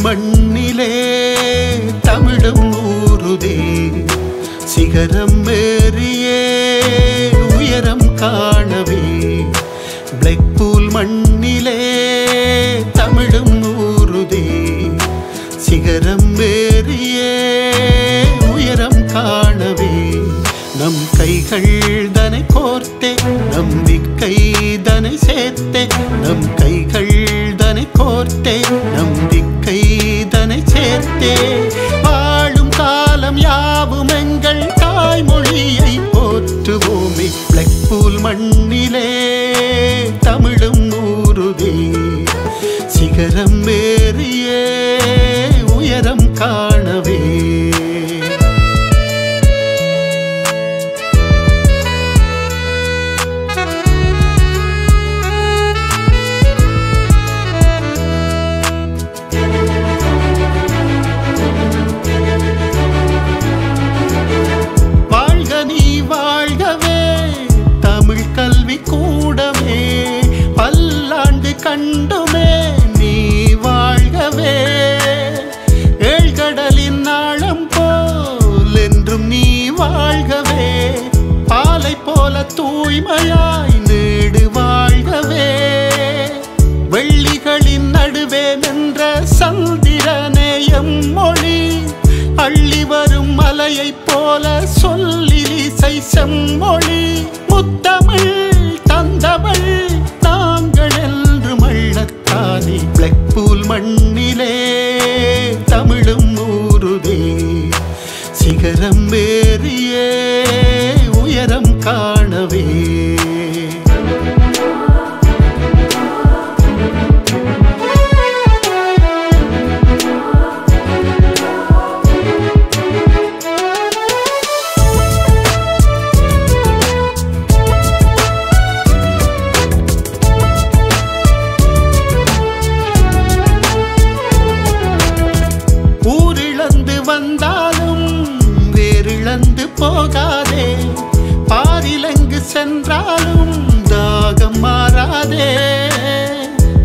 மண்ணிலே தமிழும் ஊருதே சிகரம் ஏறியே உயரம் காணவே பிளாக்பூல் மண்ணிலே தமிழும் ஊருதே சிகரம் ஏறியே உயரம் காணவே நம் கைகள் தனை கோர்த்தே நம்பிக்கை தனை சேர்த்தே நம் கைகள் தனை கோர்த்தே நம்பிக்கை தனை சேர்த்தே வாழும் காலம் யாவும் எங்கள் தாய்மொழியை போற்றுவோமே பிளாக்பூல் மண்ணிலே தமிழும் ஊருதே சிகரம் ஏறியே உயரம் காணவே கூடவே பல்லாண்டு கண்டுமே நீ வாழ்கவே ஏழ்கடலின் நாளம் போல் என்றும் நீ வாழ்கவே பாலை போல தூய்மையாய் நீடு வாழ்கவே வெள்ளிகளின் நடுவே நின்ற சந்திரநேயம் மொழி அள்ளி வரும் மலையை போல சொல்லில் இசை செம்மொழி முத்தமிழ் தந்தவள் நாங்கள் என்று மள்ளத்தானே பிளாக்பூல் மண்ணிலே தமிழும் ஊருதே சிகரம் ஏறியே உயரம் காணவே வந்தாலும் வேறிழந்து போகாதே பாரிலங்கு சென்றாலும் தாகம் மாறாதே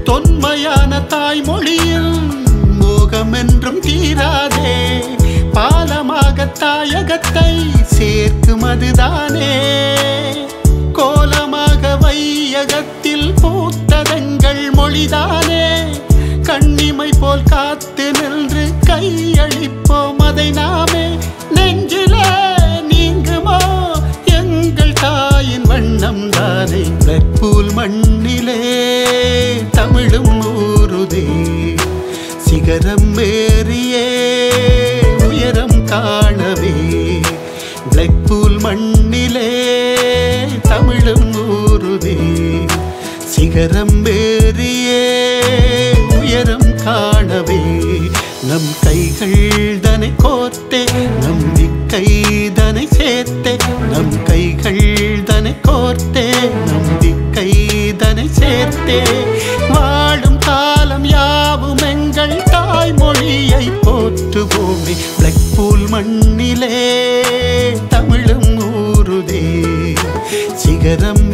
தொன்மையான தாய்மொழியில் மோகம் என்றும் தீராதே பாலமாக தாயகத்தை சேர்க்கும் அதுதானே கோலமாக வையகத்தில் பூத்ததங்கள் மொழிதானே கண்ணிமை போல் காத்து நின்று கையளிப்போம் அதை நாமே நெஞ்சிலே நீங்குமோ எங்கள் தாயின் வண்ணம் தானே பிளாக்பூல் மண்ணிலே தமிழும் ஊருதே சிகரம் ஏறியே உயரம் காணவே பிளாக்பூல் மண்ணிலே தமிழும் ஊருதே சிகரம் ஏறியே உயரம் காணவே நம் கைகள் தனை கோர்த்தே நம்பிக்கை தனை சேர்த்தே நம் கைகள் தனை கோர்த்தே நம்பிக்கை தனை சேர்த்தே வாழும் காலம் யாவும் எங்கள் தாய்மொழியை போற்றுவோமே பிளாக்பூல் மண்ணிலே தமிழும் ஊருதே சிகரம்